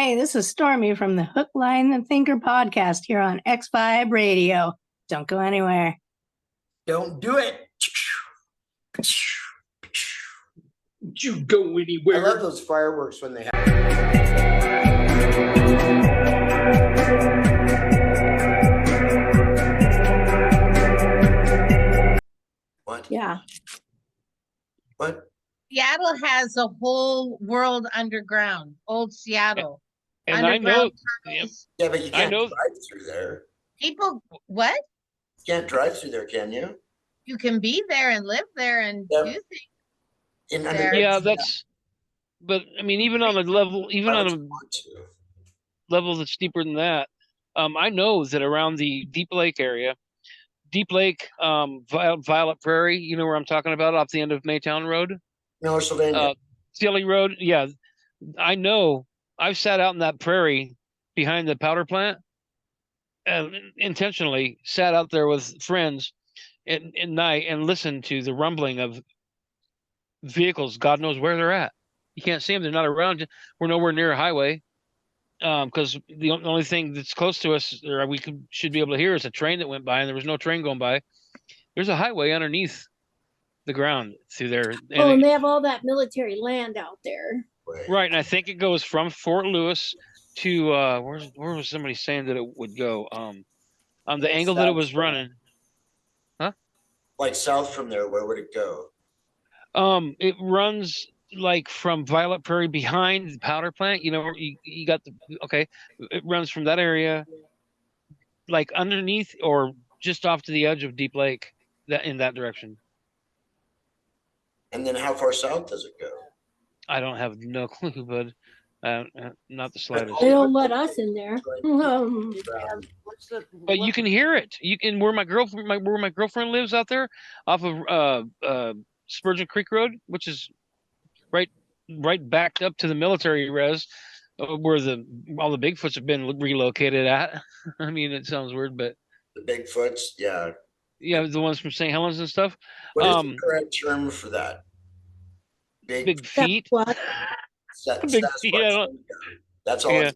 Hey, this is Stormy from the Hook, Line, and Thinker podcast here on X5 Radio. Don't go anywhere. Don't do it. You go anywhere. I love those fireworks when they happen. What? Yeah. What? Seattle has a whole world underground, old Seattle. And I know. Yeah, but you can't know. drive through there. People, what? You can't drive through there, can you? You can be there and live there and do things. Yeah, that's. But I mean, even on a level, level that's deeper than that, I know that around the Deep Lake area, Violet Prairie, you know where I'm talking about, off the end of Maytown Road. No, Sylvania. Sealy Road, yeah. I know. I've sat out in that prairie behind the powder plant, and intentionally sat out there with friends at night and listened to the rumbling of vehicles. God knows where they're at. You can't see them; they're not around. We're nowhere near a highway, because the only thing that's close to us, or should be able to hear, is a train that went by, and there was no train going by. There's a highway underneath the ground through there. And they have all that military land out there. Right, and I think it goes from Fort Lewis to where was somebody saying that it would go? On the angle that it was running. Huh? Like south from there, where would it go? It runs like from Violet Prairie behind the powder plant. You know, where you got it runs from that area, like underneath or just off to the edge of Deep Lake, in that direction. And then how far south does it go? I don't have no clue, but not the slightest. They don't let us in there. But you can hear it. You can where my girlfriend lives out there, off of Spurgeon Creek Road, which is right backed up to the military res, where all the Bigfoots have been relocated at. I mean, it sounds weird, but the Bigfoots, yeah, the ones from St. Helens and stuff. What is the correct term for that? Big feet. What? Big feet. That's all. Yeah.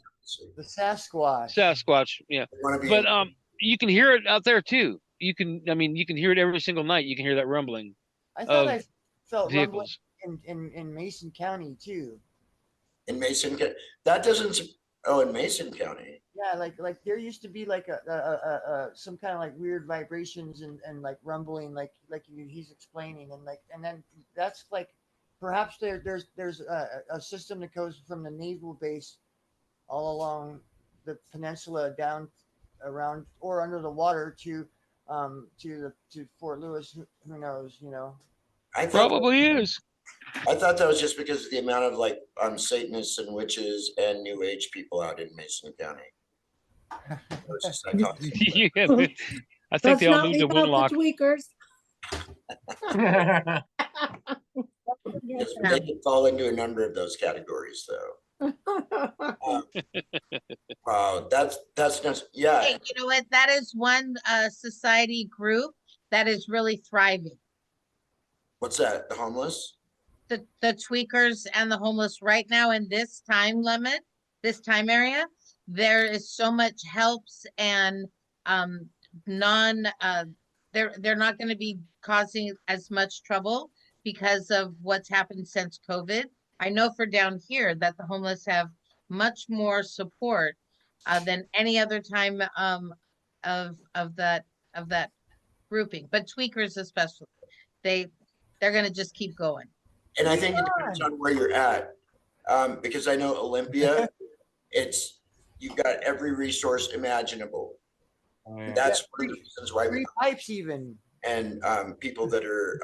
The Sasquatch. Sasquatch. Yeah. But you can hear it out there too. You can hear it every single night. You can hear that rumbling. I thought I felt vehicles in Mason County too. In Mason County, that doesn't. Oh, in Mason County. Yeah, like there used to be like a some kind of like weird vibrations and like rumbling, like he's explaining, and then that's like perhaps there's a system that goes from the naval base all along the peninsula down around or under the water to Fort Lewis. Who knows? You know. Probably is. I thought that was just because of the amount of like Satanists and witches and New Age people out in Mason County. Yeah, I think they all moved to Winlock. Tweakers. They can fall into a number of those categories, though. Wow, that's yeah. Hey, you know what? That is one society group that is really thriving. What's that? The homeless? The tweakers and the homeless right now in this time limit, this time area, there is so much helps and they're not going to be causing as much trouble because of what's happened since COVID. I know for down here that the homeless have much more support than any other time of that grouping, but tweakers especially, they're going to just keep going. And I think it depends on where you're at, because I know Olympia, you've got every resource imaginable. That's one of the reasons why free pipes even. And people that are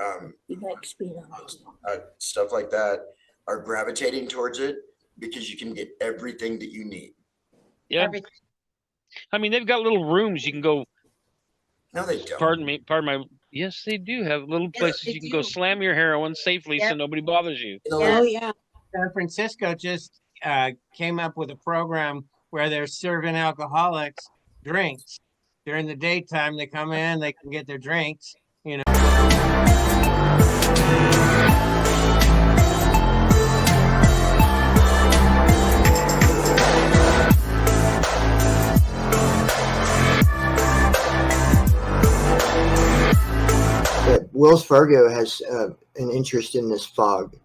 stuff like that are gravitating towards it because you can get everything that you need. Yeah. Everything. I mean, they've got little rooms you can go. No, they don't. Pardon my. Yes, they do have little places you can go slam your heroin safely so nobody bothers you. Oh, yeah. San Francisco just came up with a program where they're serving alcoholics drinks. During the daytime, they come in, they can get their drinks, you know. Wells Fargo has an interest in this fog.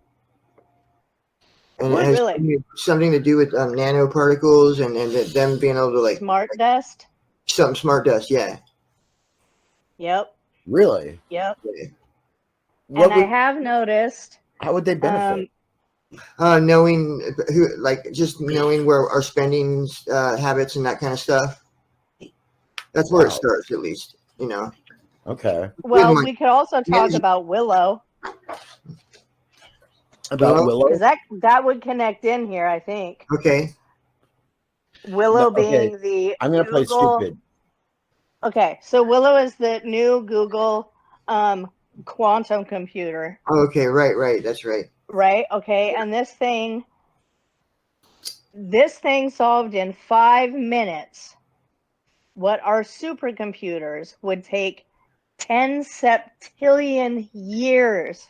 And What, it has really? something to do with nanoparticles and them being able to like Smart dust. something smart dust. Yeah. Yep. Really? Yep. What And I have noticed. how would they benefit? Knowing who, like just knowing where our spending habits and that kind of stuff. That's where it starts, at least, you know. Okay. Well, we could also talk about Willow. About Willow? Because that would connect in here, I think. Okay. Willow No, okay. being the I'm gonna play Google- stupid. Okay, so Willow is the new Google quantum computer. Okay, right. That's right. Right? Okay, and this thing solved in 5 minutes what our supercomputers would take 10 septillion years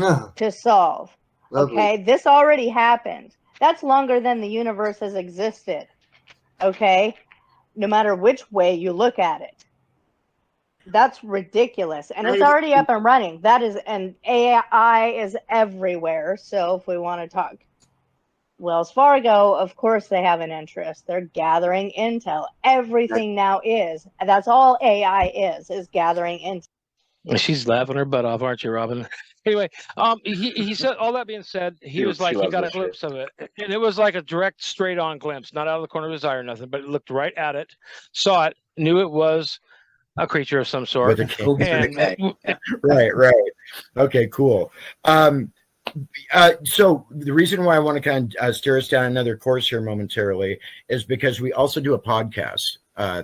Oh, to solve. lovely. Okay, this already happened. That's longer than the universe has existed. Okay, no matter which way you look at it. That's ridiculous. And it's already up and running. That is, and AI is everywhere. So if we want to talk Wells Fargo, of course they have an interest. They're gathering intel. Everything now is. That's all AI is gathering intel. She's laughing her butt off, aren't you, Robin? Anyway, he said, all that being said, he was like, he got a glimpse of it. And it was like a direct, straight on glimpse, not out of the corner of his eye or nothing, but it looked right at it, saw it, knew it was a creature of some sort. With a right. Okay, cool. So the reason why I want to kind of steer us down another course here momentarily is because we also do a podcast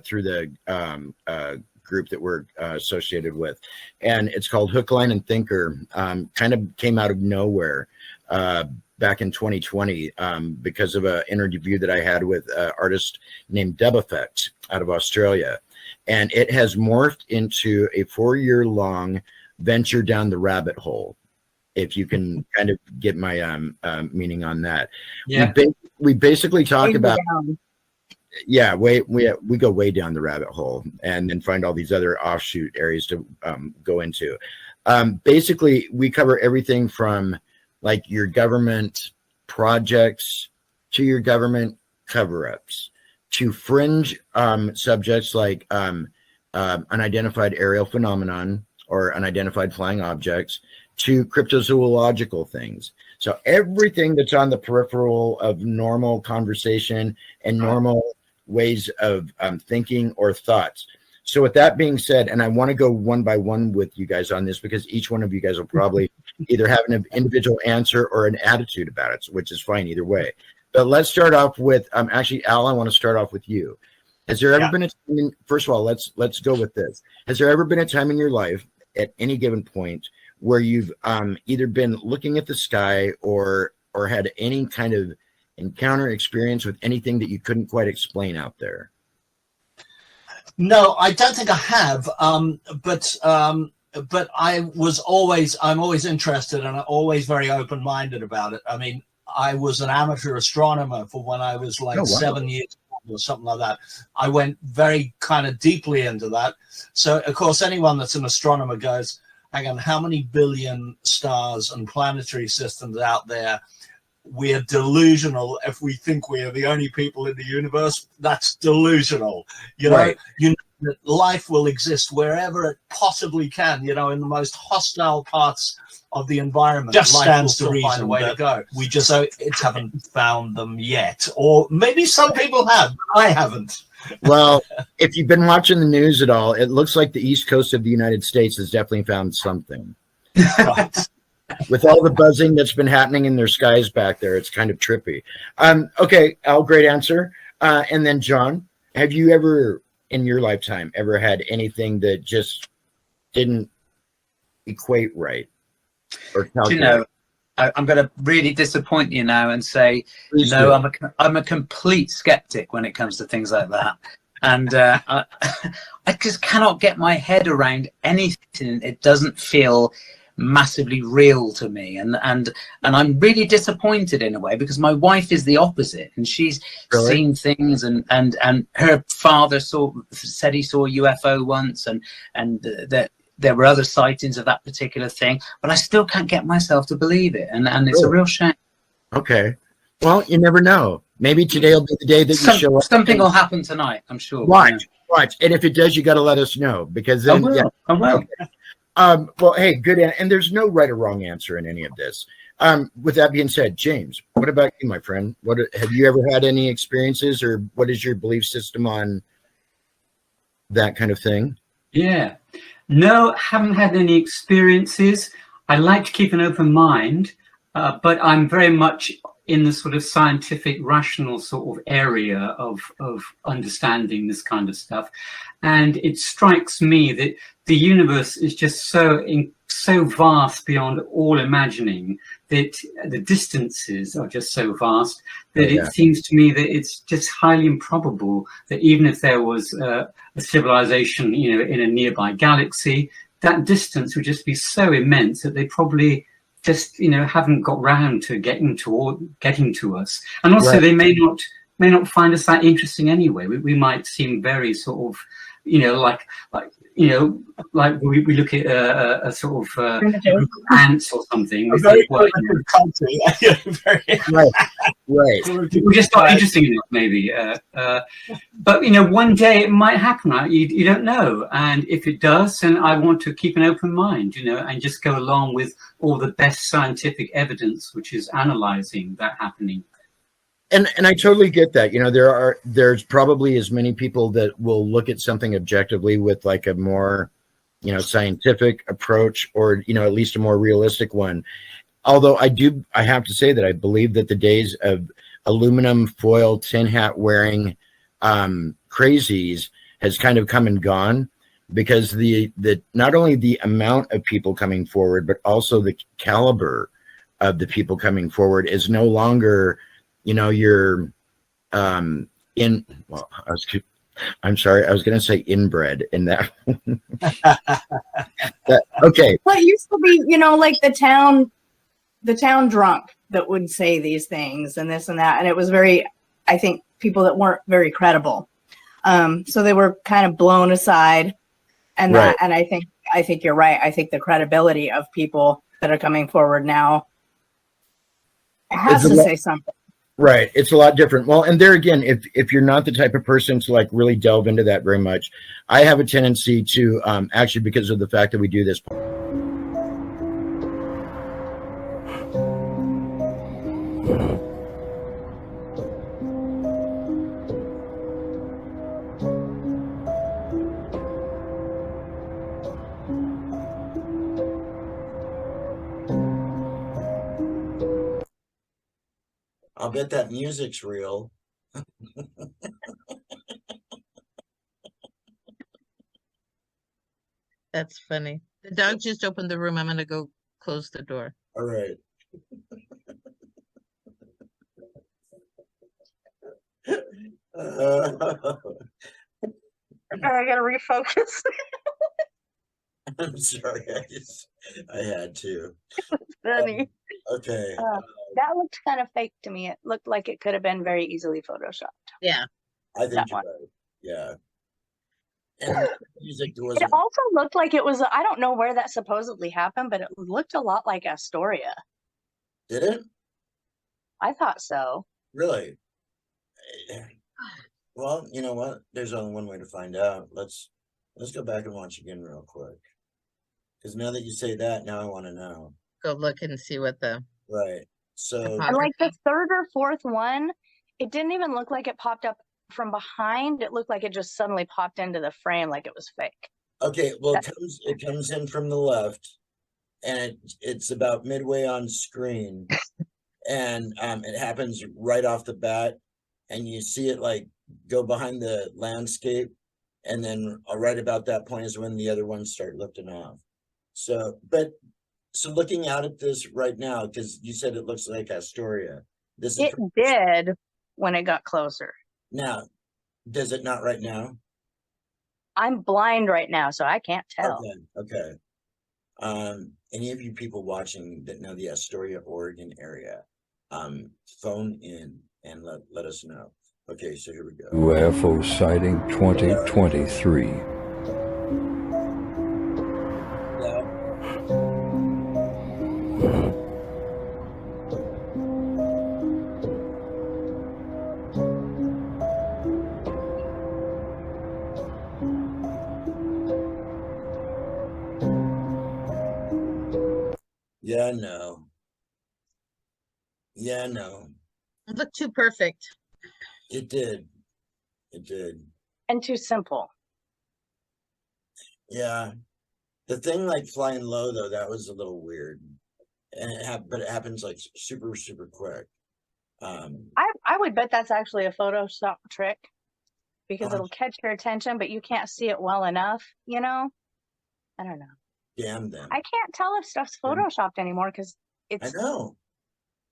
through the group that we're associated with, and it's called Hook, Line, and Thinker. Kind of came out of nowhere back in 2020 because of an interview that I had with an artist named Dub Effect out of Australia. And it has morphed into a 4-year-long venture down the rabbit hole, if you can kind of get my meaning on that. Yeah. We basically talk about, yeah, we go way down the rabbit hole and then find all these other offshoot areas to go into. Basically, we cover everything from like your government projects to your government cover-ups, to fringe subjects like unidentified aerial phenomenon or unidentified flying objects, to cryptozoological things. So everything that's on the peripheral of normal conversation and normal ways of thinking or thoughts. So with that being said, and I want to go one by one with you guys on this because each one of you guys will probably either have an individual answer or an attitude about it, which is fine either way. But let's start off with, actually, Al, I want to start off with you. Has there ever been a time, first of all, let's go with this. Has there ever been a time in your life at any given point where you've either been looking at the sky or had any kind of encounter experience with anything that you couldn't quite explain out there? No, I don't think I have. But I'm always interested and always very open-minded about it. I mean, I was an amateur astronomer for when I was like 7 years old or something like that. I went very kind of deeply into that. So, of course, anyone that's an astronomer goes, hang on, how many billion stars and planetary systems out there? We're delusional if we think we are the only people in the universe. That's delusional. You know, you know that life will exist wherever it possibly can, you know, in the most hostile parts of the environment. Just stands to reason find a way to go. We just haven't found them yet. Or maybe some people have, but I haven't. Well, if you've been watching the news at all, it looks like the East Coast of the United States has definitely found something. Right. With all the buzzing that's been happening in their skies back there, it's kind of trippy. Okay, Al, great answer. And then John, have you ever in your lifetime ever had anything that just didn't equate right? Or Do you know, I'm going to really disappoint you now and say, Please no, do. I'm a complete skeptic when it comes to things like that. And I just cannot get my head around anything. It doesn't feel massively real to me, and I'm really disappointed in a way, because my wife is the opposite, and she's seen things, and her father said he saw a UFO once, and that there were other sightings of that particular thing, but I still can't get myself to believe it, and it's a real shame. Okay. Well, you never know. Maybe today will be the day that you show up. Something will happen tonight, I'm sure. Watch. And if it does, you got to let us know, because then I will. Okay. Well, hey, good. And there's no right or wrong answer in any of this. With that being said, James, what about you, my friend? What have you ever had any experiences, or what is your belief system on that kind of thing? Yeah. No, haven't had any experiences. I like to keep an open mind, but I'm very much in the sort of scientific, rational sort of area of understanding this kind of stuff. And it strikes me that the universe is just so vast beyond all imagining, that the distances are just so vast that it seems to me that it's just highly improbable that even if there was a civilization, you know, in a nearby galaxy, that distance would just be so immense that they probably just, you know, haven't got round to getting to us. And also they may not find us that interesting anyway. We might seem very sort of, you know, like you know, like we look at a sort of group of ants or something. We think, well, we're just not interesting enough, maybe. But you know, one day it might happen. Right? You don't know, and if it does, then I want to keep an open mind, you know, and just go along with all the best scientific evidence, which is analyzing that happening. And I totally get that. You know, there's probably as many people that will look at something objectively with like a more, you know, scientific approach, or, you know, at least a more realistic one. Although I have to say that I believe that the days of aluminum foil tin hat wearing crazies has kind of come and gone, because the not only the amount of people coming forward, but also the caliber of the people coming forward is no longer, you know, you're I'm sorry, I was going to say inbred in that. Okay. Well, it used to be, you know, like the town drunk that would say these things and this and that. And it was very, I think, people that weren't very credible. So they were kind of blown aside. And that, and I think you're right. I think the credibility of people that are coming forward now has to say something. Right. It's a lot different. Well, and there again, if you're not the type of person to like really delve into that very much, I have a tendency to actually, because of the fact that we do this. I'll bet that music's real. That's funny. The dog just opened the room. I'm going to go close the door. All right. I got to refocus. I'm sorry. I had to. Funny. Okay. That looked kind of fake to me. It looked like it could have been very easily photoshopped. Yeah. I think you're right. Yeah. And music was. It also looked like it was, I don't know where that supposedly happened, but it looked a lot like Astoria. Did it? I thought so. Really? Well, you know what? There's only one way to find out. Let's go back and watch again real quick. Because now that you say that, now I want to know. Go look and see what the. Right. So. And like the third or fourth one, it didn't even look like it popped up from behind. It looked like it just suddenly popped into the frame like it was fake. Okay, well, it comes in from the left, and it's about midway on screen, and it happens right off the bat, and you see it like go behind the landscape, and then right about that point is when the other ones start lifting off. So looking out at this right now, because you said it looks like Astoria. It did when it got closer. Now, does it not right now? I'm blind right now, so I can't tell. Okay. Any of you people watching that know the Astoria, Oregon area, phone in and let us know. Okay, so here we go. UFO sighting 2023. Yeah, no. Yeah, no. It looked too perfect. It did. It did. And too simple. Yeah. The thing like flying low though, that was a little weird. And but it happens like super, super quick. I would bet that's actually a Photoshop trick because Oh. it'll catch your attention, but you can't see it well enough, you know? I don't know. Damn them. I can't tell if stuff's photoshopped anymore because I it's know.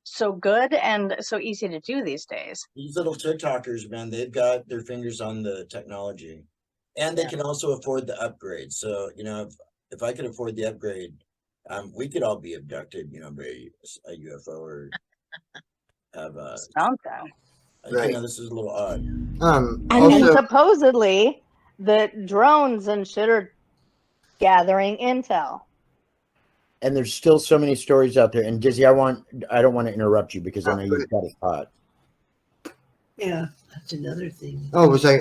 so good and so easy to do these days. These little TikTokers, man, they've got their fingers on the technology. And they can also afford the upgrade. So, you know, if I could afford the upgrade, we could all be abducted, you know, by a UFO or have something. I know this is a little odd. And Also, supposedly the drones and shit are gathering intel. And there's still so many stories out there. And Dizzy, I don't want to interrupt you because I know you've got it hot. Yeah, that's another thing. oh, was I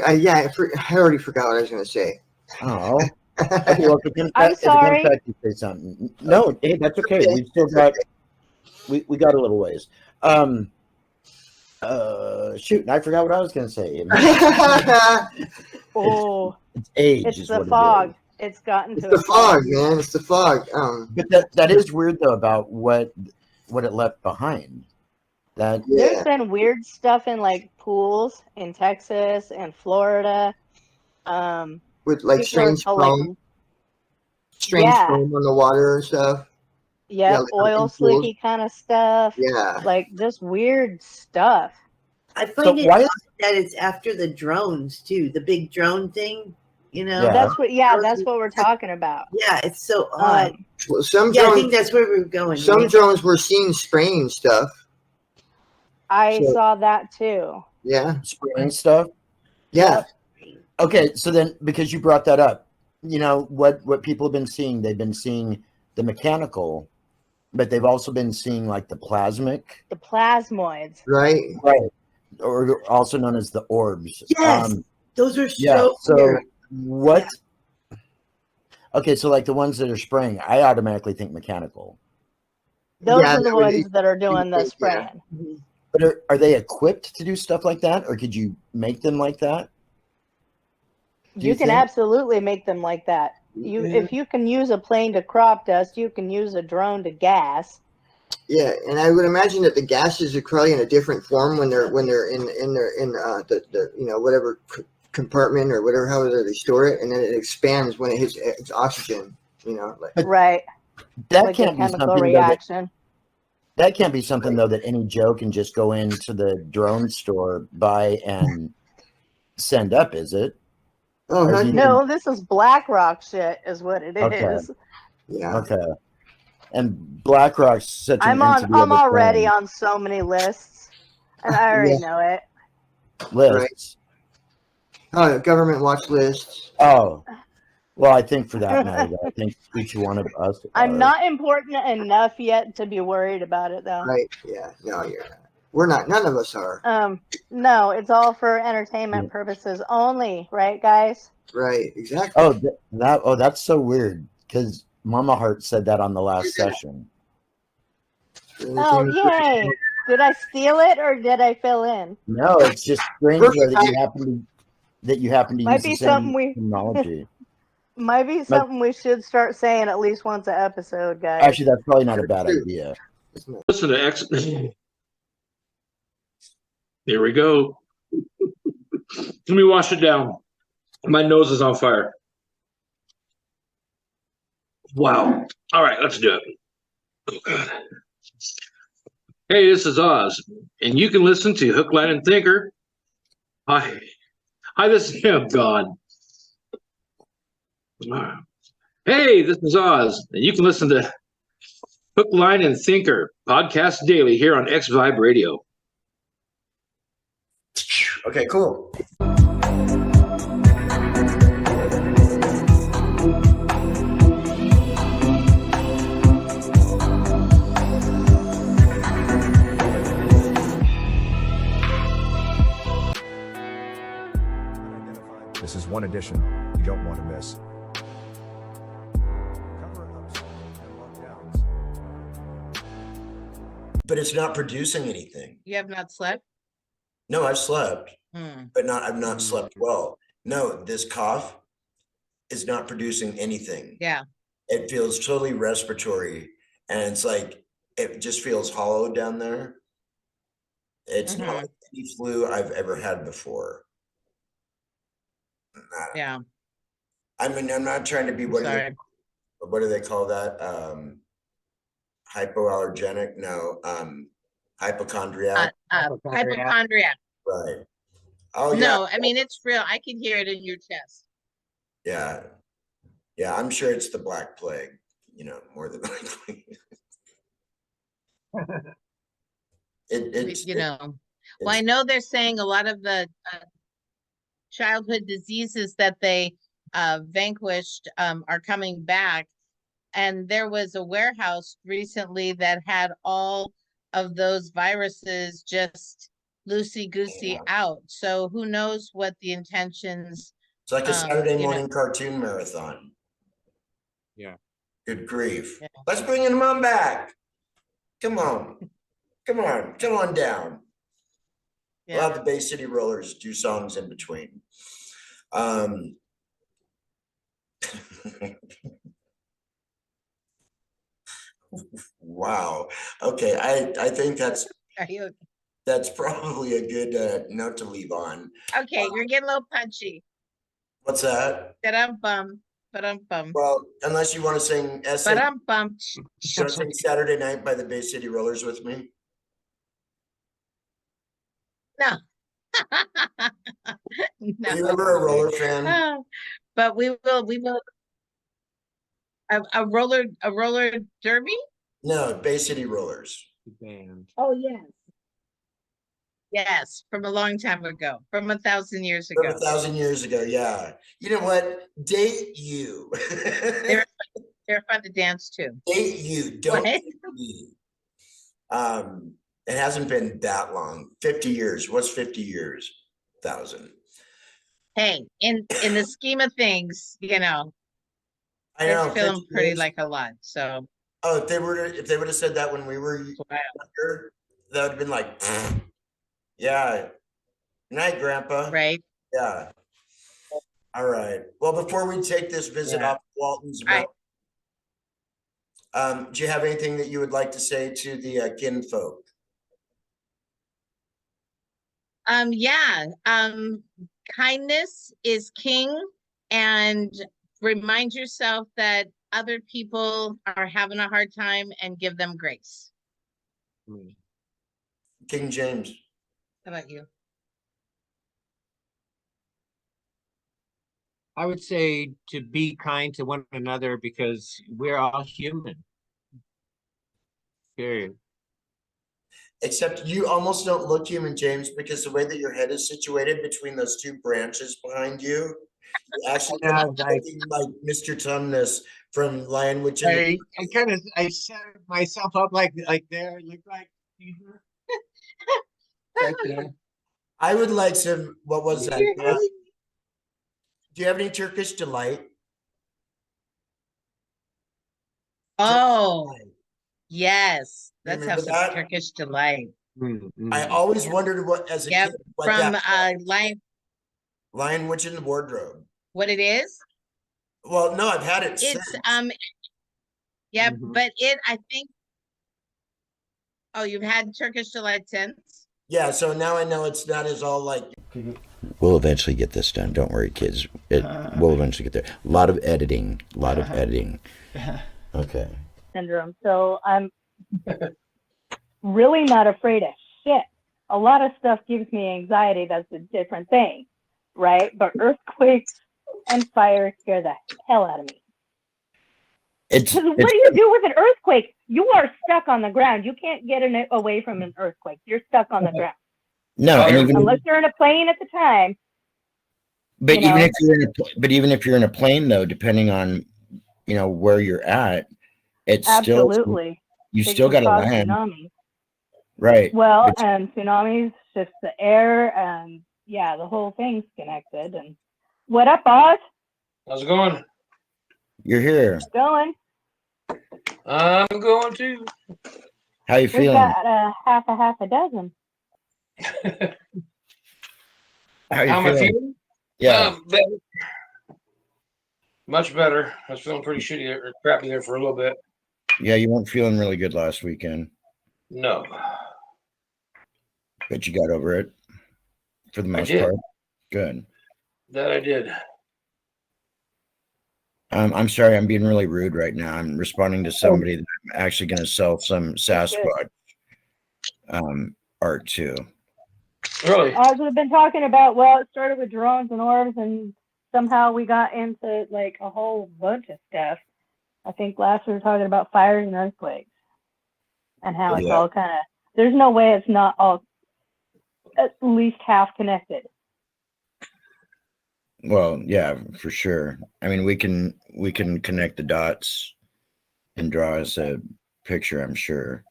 already forgot what I was going to say. Oh. Okay, well, I'm sorry. If you say something. No, hey, that's okay. We've still got we got a little ways. Shoot, I forgot what I was gonna say. Oh, It's age. it's is the what it fog. is. It's gotten It's to the us. fog, man. It's the fog. But that is weird though about what it left behind. That There's been weird stuff in like pools in Texas and Florida. With like people are strange told, like, foam, strange yeah. foam on the water and stuff. Yep, like oil in pools. slicky kind of stuff. Yeah. Like just weird stuff. I find it odd that it's after the drones too, the big drone thing. You know, That's what we're talking about. Yeah, it's so odd. Well, some Yeah, I drones, think that's where we're going. some right? drones were seen spraying stuff. I So- saw that too. Yeah. spraying stuff. Yeah. Okay, so then because you brought that up, you know what people have been seeing? They've been seeing the mechanical, but they've also been seeing like the plasmic, The plasmoids. Right. or also known as the orbs. Yes, those are Yeah. so So weird. what? Okay, so like the ones that are spraying, I automatically think mechanical. Those Yeah, are the that would- ones that are doing the yeah. spraying. But are they equipped to do stuff like that, or could you make them like that? Do You can think? absolutely make them like that. If you can use a plane to crop dust, you can use a drone to gas. Yeah, and I would imagine that the gases are probably in a different form when they're in the you know, whatever compartment or whatever, however they store it, and then it expands when it hits its oxygen. You know, like Right. That Like a can't be chemical something reaction. that can't be something though that any Joe can just go into the drone store, buy, and send up, is it? Oh, Or not do you- No, this is BlackRock shit is what it is. Okay. yeah. Okay. And BlackRock's such an entity I'm of its already own. on so many lists. And I already know it. Lists. Oh, government watch lists. Oh, well, I think for that matter, I think each one of us. I'm are. not important enough yet to be worried about it though. Right. Yeah. No, you're not. We're not. None of us are. No, it's all for entertainment purposes only, right, guys? Right. Exactly. Oh, that's so weird because MommaHeart said that on the last session. Oh, yay! Did I steal it or did I fill in? No, it's just strange though that you happen to Might use be the same something we- terminology. Might be something we should start saying at least once an episode, guys. Actually, that's probably not a bad idea. Listen to X. Here we go. Let me wash it down. My nose is on fire. Wow. All right, let's do it. Oh, God. Hey, this is Oz, and you can listen to Hook, Line, and Thinker. Hi, this is God. Hey, this is Oz, and you can listen to Hook, Line, and Thinker podcast daily here on X Vibe Radio. Okay, cool. This is one edition you don't want to miss. Cover-ups and lockdowns. but it's not producing anything. You have not slept? No, I've slept, but I've not Hmm. slept well. No, this cough is not producing anything. Yeah. It feels totally respiratory, and it's like it just feels hollow down there. It's not like any flu I've ever had before. Yeah. I mean, I'm not trying to be what do they call that? Hypoallergenic? No, hypochondriac. Hypochondriac. Right. Oh yeah. No, I mean, it's real. I can hear it in your chest. Yeah. Yeah, I'm sure it's the Black Plague, more than likely. Well, I know they're saying a lot of the childhood diseases that they vanquished are coming back. And there was a warehouse recently that had all of those viruses just loosey-goosey out. So who knows what the intentions. It's like a Saturday morning cartoon marathon. Yeah. Good grief. Yeah. Let's bring your mom back. Come on. Come on down. Yeah. We'll have the Bay City Rollers do songs in between. Wow. Okay. I think that's probably a good note to leave on. Okay, you're getting a little punchy. What's that? Well, unless you want to sing you want to sing Saturday Night by the Bay City Rollers with me? No. No. Are you ever a roller fan? But we will. A roller derby? No, Bay City Rollers. The band. Oh yes. Yes, from a long time ago, from 1,000 years ago. From 1,000 years ago, yeah. You know what? Date you. They're fun to dance to. Date you, don't date me. It hasn't been that long. 50 years. What's 50 years? 1,000. Hey, in the scheme of things, I know. It's feeling pretty like a lot. So. Oh, if they would have said that when we were younger, that would have been like. Yeah. Night, Grandpa. Right. Yeah. All right. Well, before we take this visit off Walton's belt, do you have anything that you would like to say to the kinfolk? Kindness is king, and remind yourself that other people are having a hard time and give them grace. King James. How about you? I would say to be kind to one another because we're all human. Period. Except you almost don't look human, James, because the way that your head is situated between those two branches behind you, you actually looking like Mr. Tumnus from Lion Witch. I set myself up like there, look like. Right there. I would like some. What was that? Do you have any Turkish delight? Oh, yes. Let's have Remember some that? Turkish delight. I always wondered what as a kid what from that Lion Witch in the Wardrobe. What it is? Well, no, I've had it It's since. but I think. Oh, you've had Turkish delight since? Yeah, so now I know it's not as all like. We'll eventually get this done. Don't worry, kids. We'll eventually get there. A lot of editing. Okay. Syndrome. So I'm really not afraid of shit. A lot of stuff gives me anxiety. That's a different thing, right? But earthquakes and fire scare the hell out of me. Because what do you do with an earthquake? You are stuck on the ground. You can't get away from an earthquake. You're stuck on the ground. No, unless you're in a plane at the time. But even if you're in a plane, though, depending on where you're at, it's absolutely you still got to land. Tsunamis. Right. Well, and tsunamis, just the air, and the whole thing's connected. And what up, Oz? How's it going? You're here. Going. I'm going too. How you We've feeling? got half a dozen. How you How am I feeling? feeling? Yeah. Better. Much better. I was feeling pretty shitty or crappy there for a little bit. Yeah, you weren't feeling really good last weekend, No, but you got over it for the I most did. part. Good. That I did. I'm sorry, I'm being really rude right now. I'm responding to somebody that I'm actually going to sell some Sasquatch art to. Really? As we've been talking about, well, it started with drones and orbs, and somehow we got into like a whole bunch of stuff. I think last we were talking about fires and earthquakes and how it's all kind of, there's no way it's not all at least half connected. Well, yeah, for sure. I mean, we can connect the dots and draw us a picture, I'm sure.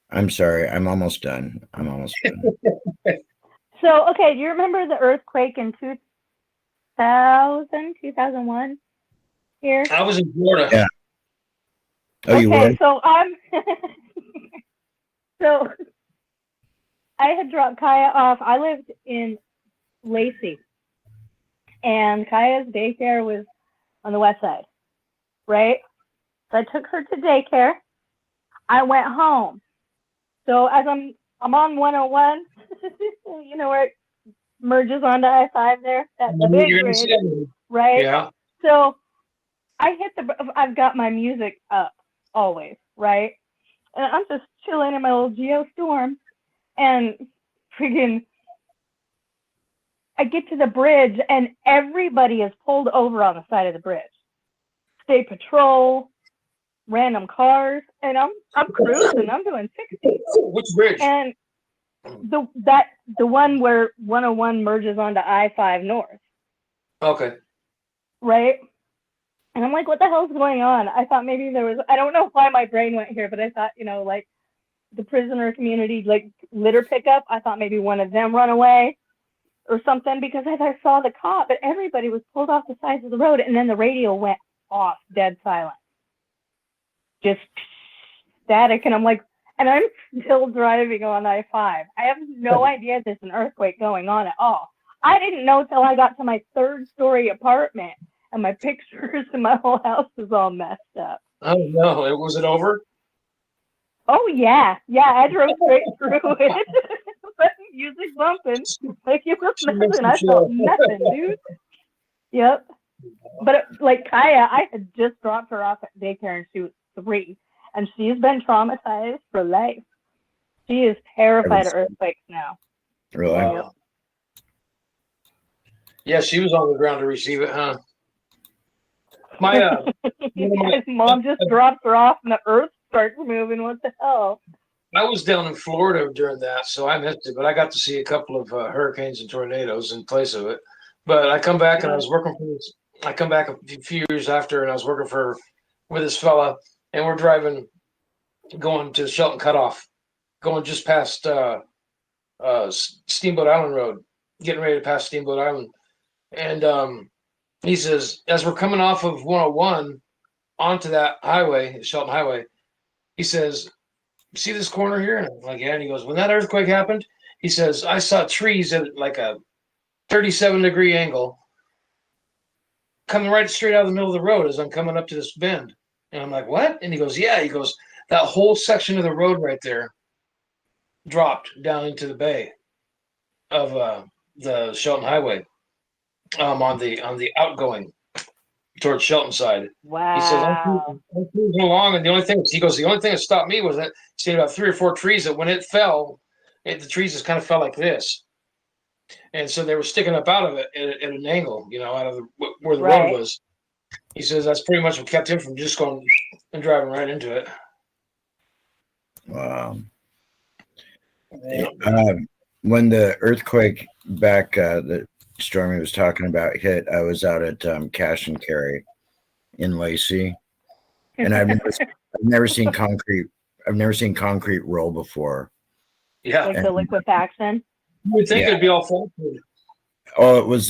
I'm sorry, I'm almost done. So, okay, do you remember the earthquake in 2001 here? I was in Florida. Yeah. Oh, you Okay, were? so so I had dropped Kaya off. I lived in Lacey, and Kaya's daycare was on the west side, right? So I took her to daycare. I went home. So as I'm on 101, you know where it merges onto I-5 there? That's the big bridge, right? Yeah. So I've got my music up always, right? And I'm just chilling in my little Geostorm, and freaking I get to the bridge and everybody is pulled over on the side of the bridge. State patrol, random cars, and I'm cruising. I'm doing 60. Which bridge? And the one where 101 merges onto I-5 north. Okay. Right? And I'm like, what the hell's going on? I thought maybe there was, I don't know why my brain went here, but I thought, like the prisoner community, like litter pickup, I thought maybe one of them run away or something, because as I saw the cop, but everybody was pulled off the sides of the road, and then the radio went off, dead silent. Just static, and I'm like, and I'm still driving on I-5. I have no idea there's an earthquake going on at all. I didn't know till I got to my 3rd-story apartment, and my pictures and my whole house was all messed up. Oh no, was it over? Oh yeah, I drove straight through it. Music bumping, like it was nothing. I felt nothing, dude. Yep. But like Kaya, I had just dropped her off at daycare, and she was 3, and she's been traumatized for life. She is terrified of earthquakes now. Really? Wow. Yeah, she was on the ground to receive it, huh? My mom just dropped her off, and the earth starts moving. What the hell? I was down in Florida during that, so I missed it. But I got to see a couple of hurricanes and tornadoes in place of it. But I come back and I was working for this. I come back a few years after, and I was working with this fella, and we're driving, going to Shelton Cutoff, going just past Steamboat Island Road, getting ready to pass Steamboat Island, and he says, as we're coming off of 101 onto that highway, Shelton Highway, he says, see this corner here? And I'm like, yeah. And he goes, when that earthquake happened, he says, I saw trees at like a 37-degree angle coming right straight out of the middle of the road as I'm coming up to this bend. And I'm like, what? And he goes, yeah. He goes, that whole section of the road right there dropped down into the bay of the Shelton Highway, on the outgoing towards Shelton side. Wow. He says, I'm cruising along, and the only thing that stopped me was that he said about 3 or 4 trees that when it fell, the trees just kind of fell like this. And so they were sticking up out of it at an angle, out of where the road was. He says that's pretty much what kept him from just going and driving right into it. Wow. When the earthquake back that Stormy was talking about hit, I was out at Cash and Carry in Lacey, and I've never seen concrete. I've never seen concrete roll before. Yeah, like the liquefaction. You would think it'd be all full. Oh, it was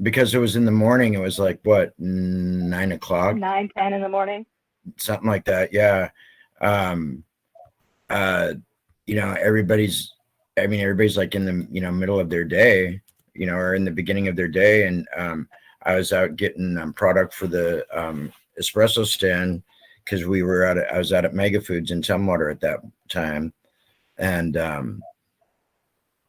because it was in the morning. It was like what, 9 o'clock, 9, 10 in the morning. something like that. Yeah. everybody's like in the, middle of their day, or in the beginning of their day. And I was out getting product for the espresso stand because I was out at Mega Foods in Tumwater at that time. And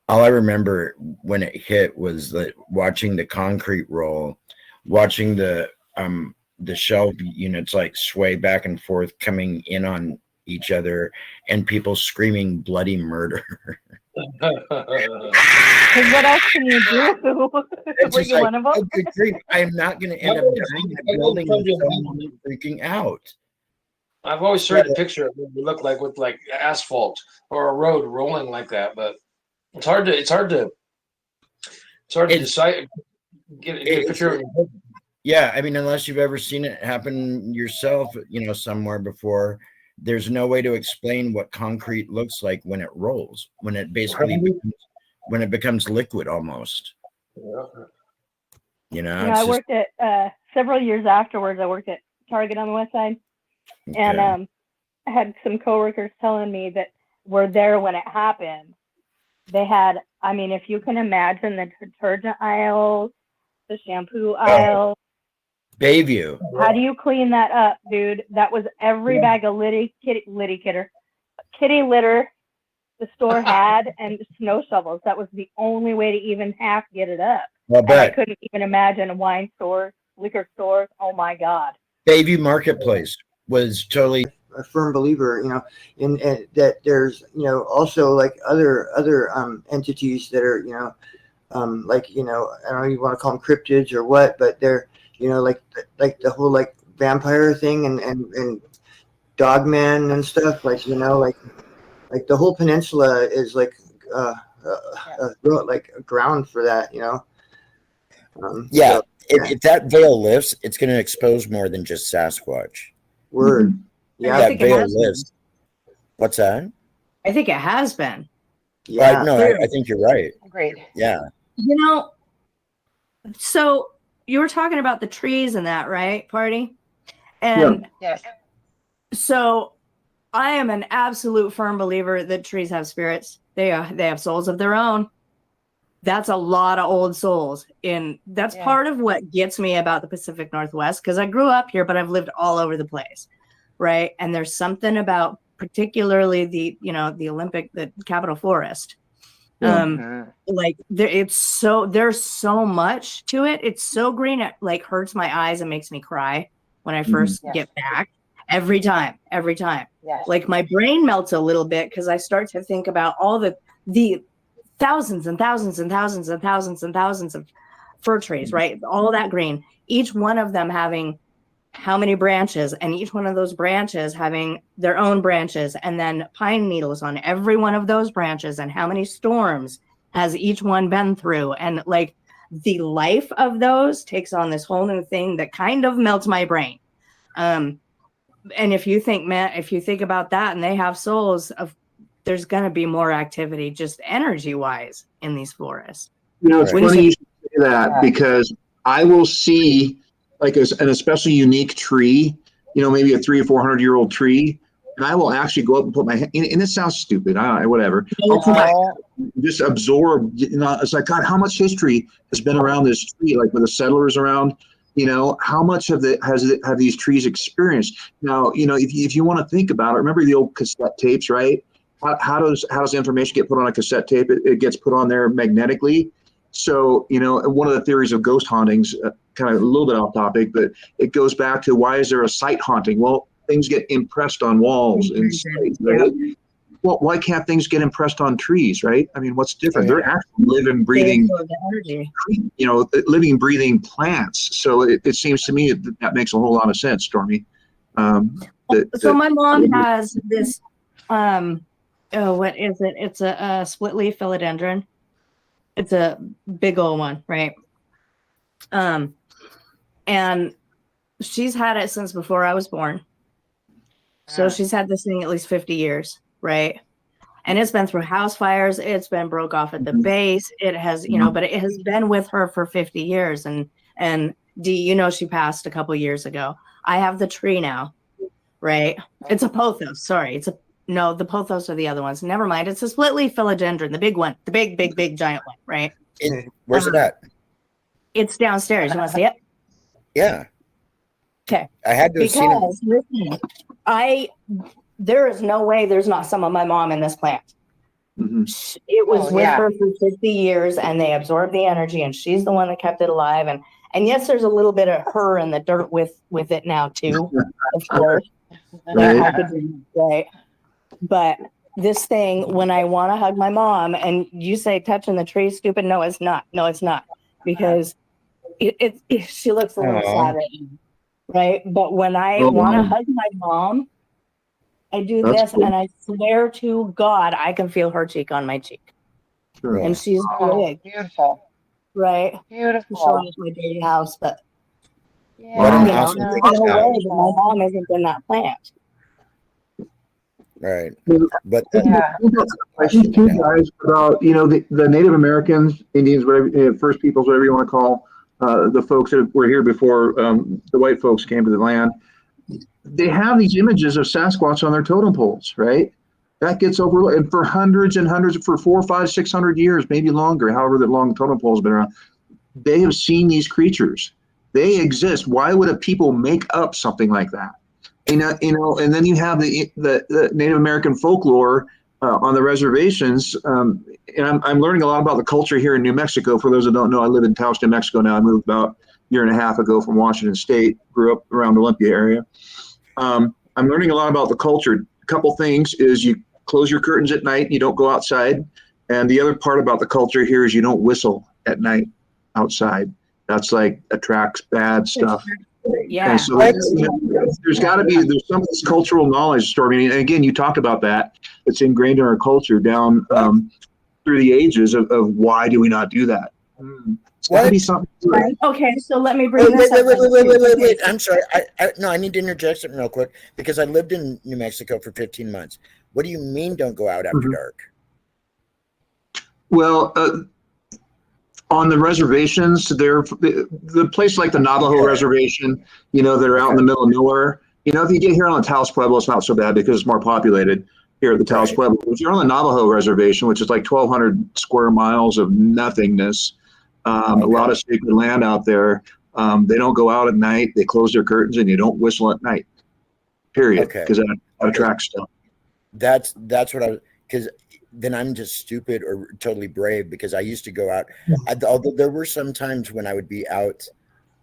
all I remember when it hit was watching the concrete roll, watching the shelf units like sway back and forth, coming in on each other, and people screaming bloody murder. Because what else can you do? It's Were just you one of them? oh, good grief, I'm not going to end up dying in a building with someone freaking out. I've always tried to picture what it would look like with like asphalt or a road rolling like that, but it's hard to decide. Get a picture of it. Yeah, I mean, unless you've ever seen it happen yourself, somewhere before, there's no way to explain what concrete looks like when it rolls, when it basically becomes liquid almost. I worked at several years afterwards. I worked at Target on the West Side, and I had some coworkers telling me that were there when it happened. They had, if you can imagine the detergent aisle, the shampoo aisle. Bayview. How do you clean that up, dude? That was every bag of kitty litter the store had, and snow shovels. That was the only way to even half get it up. And I couldn't even imagine wine stores, liquor stores. Oh my God. Bayview Marketplace was totally a firm believer, in that there's, also like other entities that are, I don't know if you want to call them cryptids or what, but they're, like the whole like vampire thing and dogman and stuff, like the whole peninsula is like like a ground for that, yeah. If that veil lifts, it's going to expose more than just Sasquatch. Word. Yeah, that veil lifts. What's that? I think it has been. Yeah, no, I think you're right. Great. Yeah. So you were talking about the trees and that, right, Pardee? And yes. So I am an absolute firm believer that trees have spirits. They have souls of their own. That's a lot of old souls. And that's part of what gets me about the Pacific Northwest, because I grew up here, but I've lived all over the place. Right. And there's something about particularly the Capitol Forest. Like there's so much to it. It's so green. It like hurts my eyes and makes me cry when I first get back every time. Yes. Like my brain melts a little bit because I start to think about all the thousands and thousands and thousands and thousands and thousands of fir trees, right? All that green, each one of them having how many branches, and each one of those branches having their own branches, and then pine needles on every one of those branches, and how many storms has each one been through. And like the life of those takes on this whole new thing that kind of melts my brain. And if you think about that and they have souls, there's going to be more activity just energy wise in these forests. It's funny you should say that, because I will see like an especially unique tree, maybe a 300 or 400 year old tree, and I will actually go up and put my hand, and it sounds stupid, whatever. I'll put my hand, just absorb. It's like, God, how much history has been around this tree? Like with the settlers around, how much of it have these trees experienced? Now, if you want to think about it, remember the old cassette tapes, right? How does information get put on a cassette tape? It gets put on there magnetically. So, one of the theories of ghost hauntings, kind of a little bit off topic, but it goes back to why is there a site haunting? Well, things get impressed on walls and sites, right? Well, why can't things get impressed on trees, right? I mean, what's different? They're actually living, breathing, breathing plants. So it seems to me that makes a whole lot of sense, Stormy. So my mom has this, what is it? It's a split leaf philodendron. It's a big old one, right? And she's had it since before I was born. So she's had this thing at least 50 years, right? And it's been through house fires. It's been broke off at the base. It has, but it has been with her for 50 years. And Dee, she passed a couple years ago. I have the tree now, right? It's a pothos. Sorry, no, the pothos are the other ones. Never mind. It's a split leaf philodendron, the big one, the big giant one, right? Where's it at? It's downstairs. You want to see it? Yeah. Okay. I had to have seen it. Listen, there is no way there's not some of my mom in this plant. It was with her for 50 years, and they absorbed the energy, and she's the one that kept it alive. And yes, there's a little bit of her in the dirt with it now too, of course. Right. But this thing, when I want to hug my mom, and you say touching the tree, stupid. No, it's not. No, it's not, because she looks a little sad right now, right? But when I want to hug my mom, I do this, and I swear to God, I can feel her cheek on my cheek. Sure. And she's big. Beautiful. Right. Beautiful. Showing us my dirty house, but What an awesome no thing. way that my mom isn't in that plant. Right. But I think too, guys, about the Native Americans, Indians, whatever, First Peoples, whatever you want to call the folks that were here before the white folks came to the land. They have these images of Sasquatch on their totem poles, right? That gets overlooked, and for hundreds and hundreds, for 400, 500, 600 years, maybe longer, however that long totem pole's been around, they have seen these creatures. They exist. Why would a people make up something like that? And then you have the Native American folklore on the reservations. And I'm learning a lot about the culture here in New Mexico. For those that don't know, I live in Taos, New Mexico now. I moved about a year and a half ago from Washington State, grew up around Olympia area. I'm learning a lot about the culture. A couple things is you close your curtains at night, you don't go outside. And the other part about the culture here is you don't whistle at night outside. That's like attracts bad stuff. Yeah. And so there's got to be, there's some of this cultural knowledge, Stormy. And again, you talked about that. It's ingrained in our culture down through the ages of why do we not do that? It's got to be something. Right. Okay, so let me bring Wait, this up. wait. I'm sorry. I need to interject something real quick because I lived in New Mexico for 15 months. What do you mean don't go out after dark? Well, on the reservations, the place like the Navajo reservation, that are out in the middle of nowhere. If you get here on the Taos Pueblo, it's not so bad because it's more populated here at the Taos Pueblo. If you're on the Navajo reservation, which is like 1,200 square miles of nothingness, a lot of sacred land out there, they don't go out at night. They close their curtains and you don't whistle at night. Period. Because that attracts stuff. That's what because then I'm just stupid or totally brave because I used to go out. Although there were some times when I would be out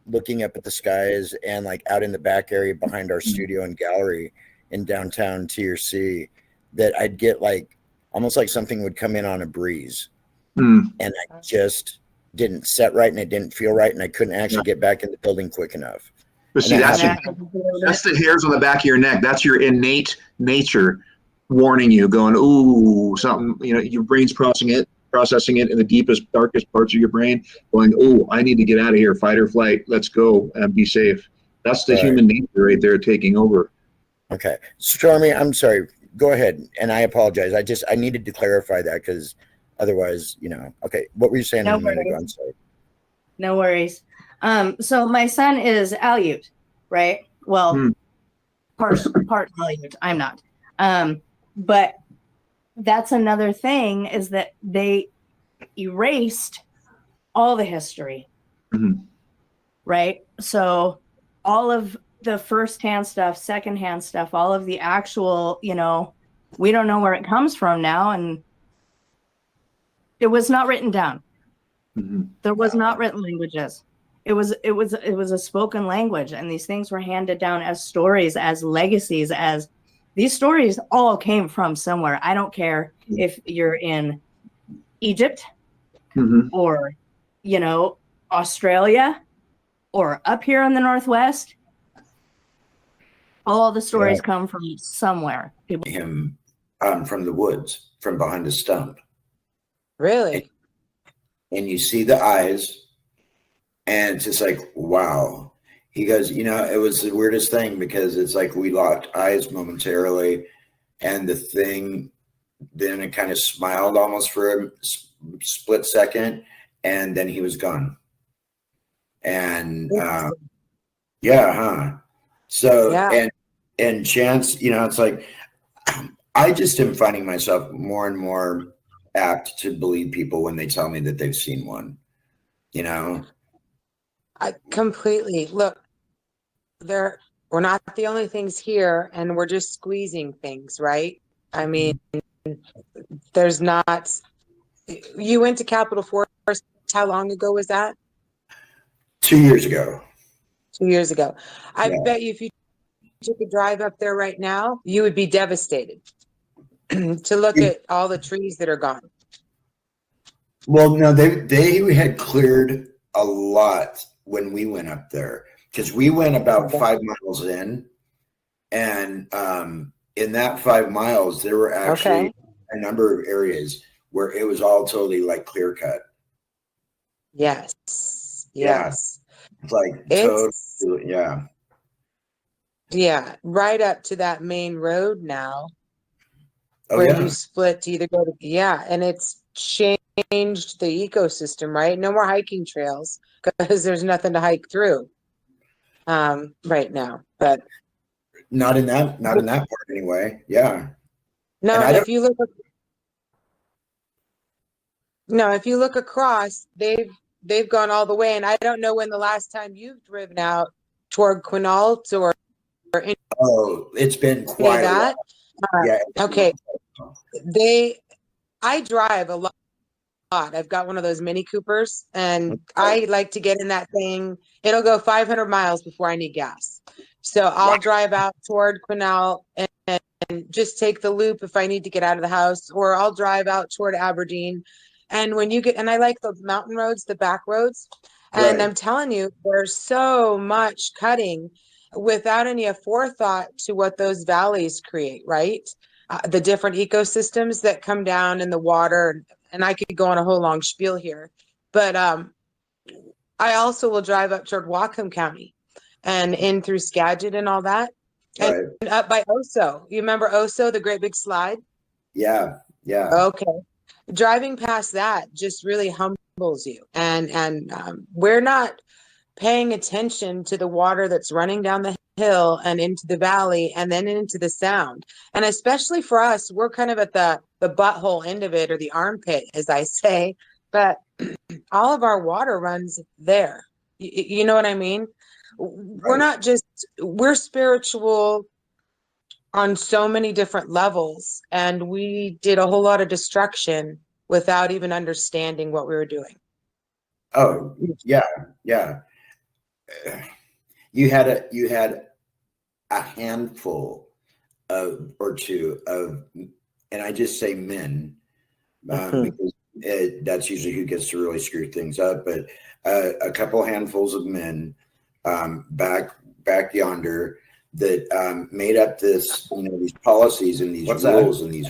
looking up at the skies and like out in the back area behind our studio and gallery in downtown TRC that I'd get like almost like something would come in on a breeze and I just didn't set right and it didn't feel right and I couldn't actually get back in the building quick enough. But see, that's the hairs on the back of your neck. That's your innate nature warning you, going, ooh, something, your brain's processing it in the deepest, darkest parts of your brain, going, oh, I need to get out of here, fight or flight, let's go and be safe. That's the human nature right there taking over. Okay. Stormy, I'm sorry. Go ahead. And I apologize. I needed to clarify that because otherwise, okay. What were you saying a minute ago? I'm sorry. No worries. So my son is Aleut, right? Well, part Aleut. I'm not. But that's another thing is that they erased all the history, right? So all of the firsthand stuff, secondhand stuff, all of the actual, we don't know where it comes from now. And it was not written down. There was not written languages. It was a spoken language. And these things were handed down as stories, as legacies, as these stories all came from somewhere. I don't care if you're in Egypt or, Australia or up here in the Northwest. All the stories come from somewhere. Him from the woods, from behind a stump. Really? And you see the eyes and it's just like, wow. He goes, it was the weirdest thing because it's like we locked eyes momentarily and the thing, then it kind of smiled almost for a split second and then he was gone. And So, And chance, it's like, I just am finding myself more and more apt to believe people when they tell me that they've seen one, I completely look. We're not the only things here, and we're just squeezing things, right? I mean, there's not. You went to Capitol Forest. How long ago was that? 2 years ago. 2 years ago. I Yeah. bet you if you took a drive up there right now, you would be devastated to look at all the trees that are gone. Well, no, they had cleared a lot when we went up there, because we went about 5 miles in, and in that 5 miles, there were actually a number of areas where it was all totally like clear cut. Yes. Yeah. Yes. It's like totally, yeah. Yeah, right up to that main road now, Oh, where yeah. you split to either go to, and it's changed the ecosystem, right? No more hiking trails because there's nothing to hike through right now. But Not in that part anyway. Yeah. no, And and if you look across, they've gone all the way, and I don't know when the last time you've driven out toward Quinault or it's been quite a lot. Yeah. Okay. I drive a lot. I've got one of those Mini Coopers, and I like to get in that thing. It'll go 500 miles before I need gas. So I'll drive out toward Quinault and just take the loop if I need to get out of the house, or I'll drive out toward Aberdeen. And when you and I like the mountain roads, the back roads, and I'm telling you, there's so much cutting without any forethought to what those valleys create, right? The different ecosystems that come down in the water, and I could go on a whole long spiel here, but I also will drive up toward Whatcom County and in through Skagit and all that, and up by Oso. You remember Oso, the great big slide? Yeah, yeah. Okay, driving past that just really humbles you, and we're not paying attention to the water that's running down the hill and into the valley and then into the sound. And especially for us, we're kind of at the butthole end of it, or the armpit, as I say, but all of our water runs there. You know what I mean? We're not just, we're spiritual on so many different levels, and we did a whole lot of destruction without even understanding what we were doing. Oh, yeah, yeah. You had a handful or two of, and I just say men, because that's usually who gets to really screw things up. But a couple handfuls of men back yonder that made up this, these policies and these rules and these.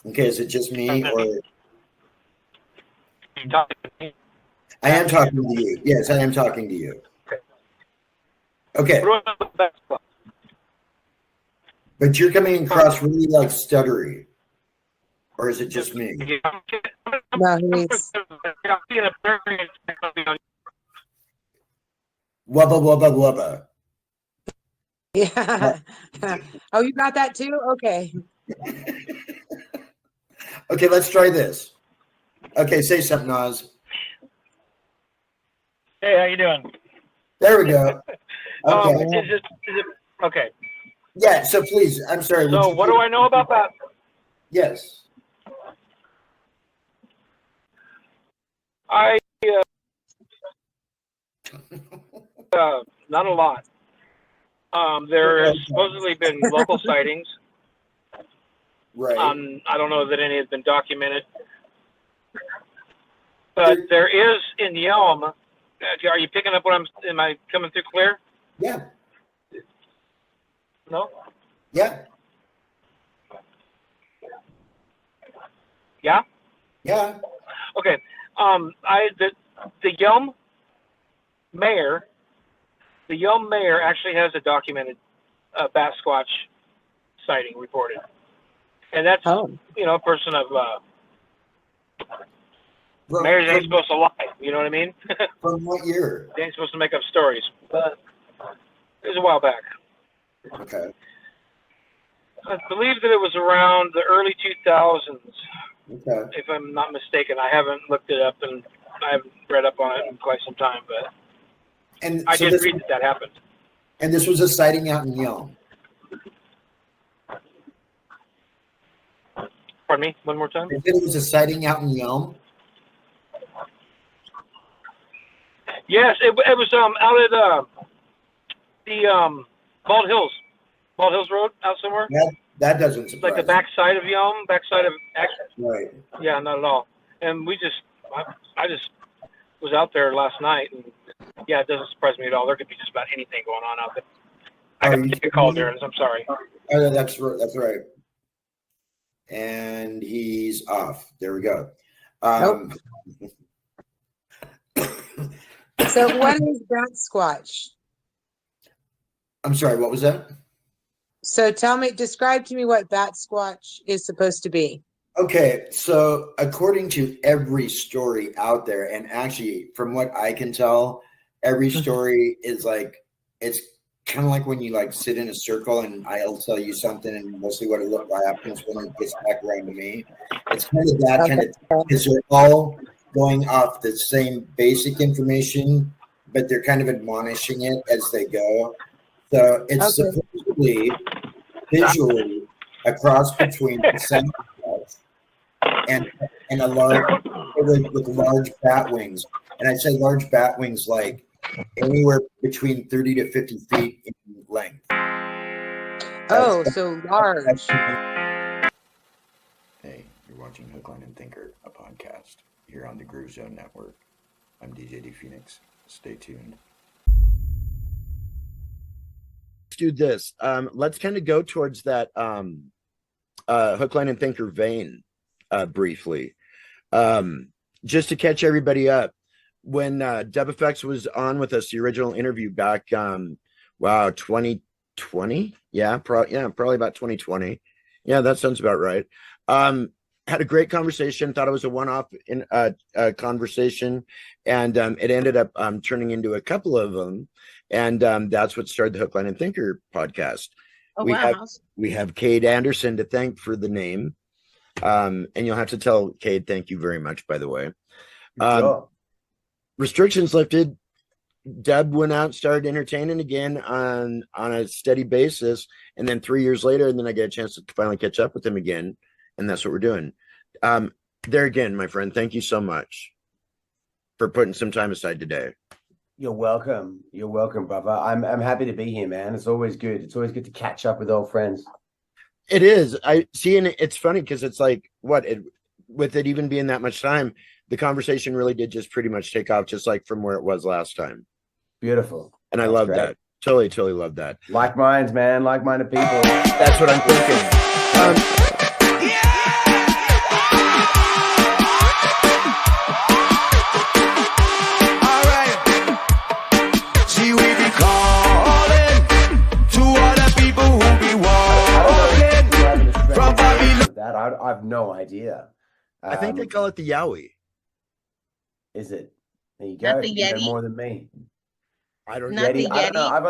Okay, is it just me or? I am talking to you. Yes, I am talking to you. Okay. But you're coming across really like stuttery. Or is it just me? No, he's... Wubba, wubba, wubba. Yeah. Oh, you got that too? Okay. Okay, let's try this. Okay, say something, Oz. Hey, how you doing? There we go. Okay. Is it okay? Yeah. So please, I'm sorry. So what do I know about that? Yes. Not a lot. There has supposedly been local sightings. Right. I don't know that any has been documented, but there is in Yelm. Are you picking up what am I coming through clear? Yeah. No? Yeah. Yeah? Yeah. Okay. The Yelm mayor actually has a documented bat squatch sighting reported. And that's, a person of mayors ain't supposed to lie. You know what I mean? From what year? They ain't supposed to make up stories. But It was a while back. Okay. I believe that it was around the early 2000s, Okay. if I'm not mistaken. I haven't looked it up and I haven't read up on it in quite some time, but And I so did this, read that happened. and this was a sighting out in Yelm. Pardon me, one more time? You said it was a sighting out in Yelm? Yes, it was out at the Bald Hills Road, out somewhere. That doesn't surprise Like the backside of Yelm, backside of me. Right. Yeah, not at all. And I just was out there last night, and yeah, it doesn't surprise me at all. There could be just about anything going on out there. I got to take a call, Darren. I'm sorry. Oh, that's right. And he's off. There we go. So what is Bat Squatch? I'm sorry, what was that? So describe to me what Bat Squatch is supposed to be. Okay, so according to every story out there, and actually from what I can tell, every story is like, it's kind of like when you like sit in a circle and I'll tell you something and we'll see what happens when it gets back around to me. It's kind of that kind of, because they're all going off the same basic information, but they're kind of admonishing it as they go. So it's supposedly visually a cross between and a large with large bat wings. And I say large bat wings like anywhere between 30 to 50 feet in length. So large. Hey, you're watching Hook, Line, and Thinker, a podcast here on the Groove Zone Network. I'm DJ D Phoenix. Stay tuned. Let's do this. Let's kind of go towards that Hook, Line, and Thinker vein briefly. Just to catch everybody up. When Deb Effects was on with us, the original interview back, 2020. Yeah, probably about 2020. Yeah, that sounds about right. Had a great conversation. Thought it was a one-off in conversation, and it ended up turning into a couple of them, and that's what started the Hook, Line, and Thinker podcast. Oh, we wow. we have Cade Anderson to thank for the name, and you'll have to tell Cade thank you very much, by the way. Sure. Restrictions lifted. Deb went out, started entertaining again on a steady basis, and then 3 years later, and then I get a chance to finally catch up with him again, and that's what we're doing. There again, my friend, thank you so much for putting some time aside today. You're welcome. You're welcome, brother. I'm happy to be here, man. It's always good. It's always good to catch up with old friends. It is. I see, and it's funny because it's like with it even being that much time, the conversation really did just pretty much take off, just like from where it was last time. Beautiful. And I love that. Totally love that. Like minds, man. Like-minded people. That's what I'm thinking. I've no idea. I think they call it the Yowie. Is it? There you Not go. the You know Yeti? more than me. I don't Not the I don't know. Yeti? I've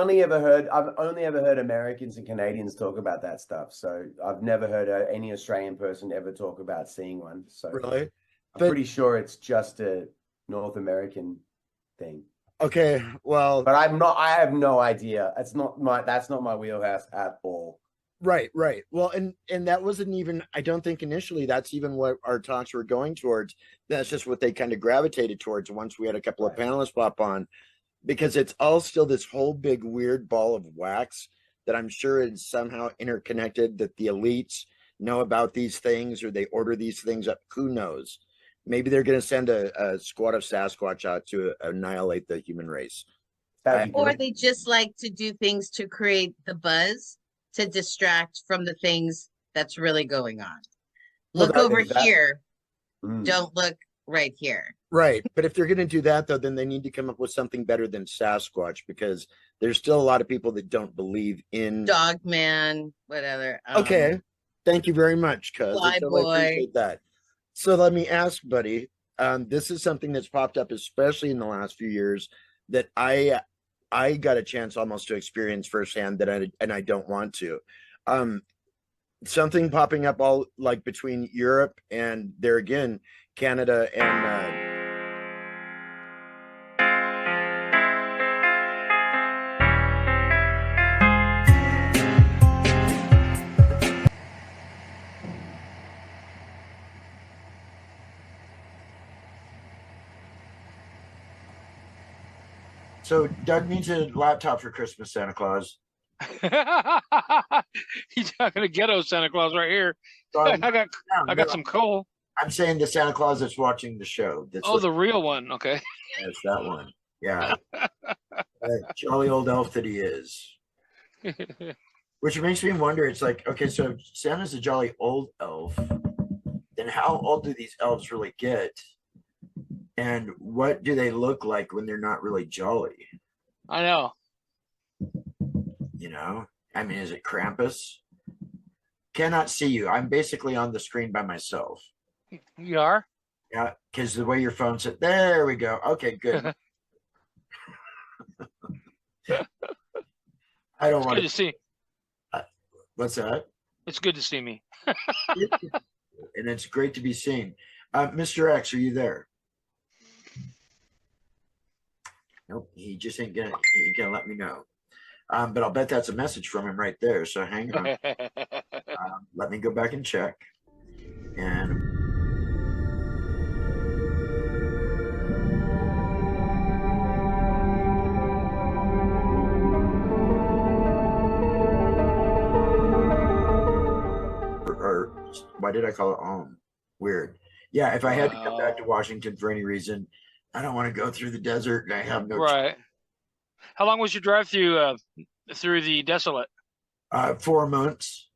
only ever heard Americans and Canadians talk about that stuff. So I've never heard any Australian person ever talk about seeing one. So Really? I'm pretty sure it's just a North American thing. Okay, well, but I have no idea. That's not my wheelhouse at all. Right. Well, and that wasn't even, I don't think initially that's even what our talks were going towards. That's just what they kind of gravitated towards once we had a couple of panelists pop on, because it's all still this whole big weird ball of wax that I'm sure is somehow interconnected, that the elites know about these things or they order these things up. Who knows? Maybe they're going to send a squad of Sasquatch out to annihilate the human race. Or they just like to do things to create the buzz, to distract from the things that's really going on. Look over here. Don't look right here. Right. But if they're going to do that, though, then they need to come up with something better than Sasquatch, because there's still a lot of people that don't believe in Dogman, whatever. Okay. Thank you very much, cuz. I totally appreciate that. So let me ask, buddy, this is something that's popped up, especially in the last few years, that I I got a chance almost to experience firsthand that I don't want to. Something popping up all like between Europe and there again, Canada and so Doug needs a laptop for Christmas, Santa Claus. He's talking to ghetto Santa Claus right here. So I got some coal. I'm saying the Santa Claus that's watching the show. That's Oh, the real one. Okay. Yes, that one. Yeah. Jolly old elf that he is. Which makes me wonder, it's like, okay, so if Santa's a jolly old elf, then how old do these elves really get? And what do they look like when they're not really jolly? I know. You know? I mean, is it Krampus? Cannot see you. I'm basically on the screen by myself. You are? Yeah, because the way your phone said, there we go. Okay, good. I don't want good to see. What's that? It's good to see me. And it's great to be seen. Mr. X, are you there? Nope, he just ain't gonna let me know. But I'll bet that's a message from him right there. So hang on. Let me go back and check. And or why did I call it weird? Yeah, if I had to come back to Washington for any reason, I don't want to go through the desert and I have no right. How long was your drive through the desolate? 4 months.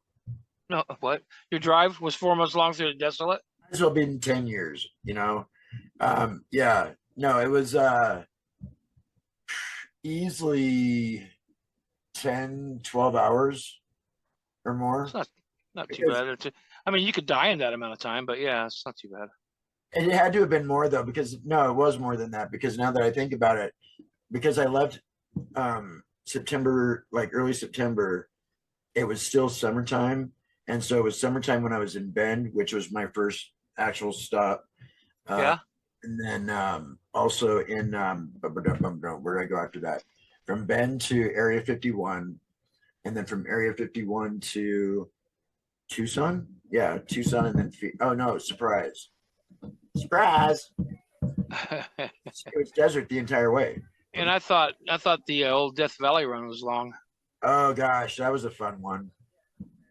No, what? Your drive was 4 months long through the desolate? Might as well been 10 years, you know? Yeah, no, it was easily 10, 12 hours or more. It's not too bad. I mean, you could die in that amount of time, but yeah, it's not too bad. It had to have been more though, because no, it was more than that, because now that I think about it, because I left September, like early September, it was still summertime. And so it was summertime when I was in Bend, which was my first actual stop. Yeah. And then also in where did I go after that? From Bend to Area 51, and then from Area 51 to Tucson. Yeah, Tucson, and then oh no, surprise. It was desert the entire way. And I thought the old Death Valley run was long. Oh gosh, that was a fun one.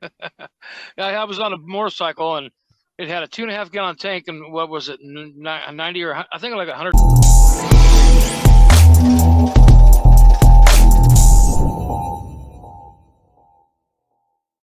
Yeah, I was on a motorcycle and it had a 2.5 gallon tank, and what was it, 90 or I think like 100.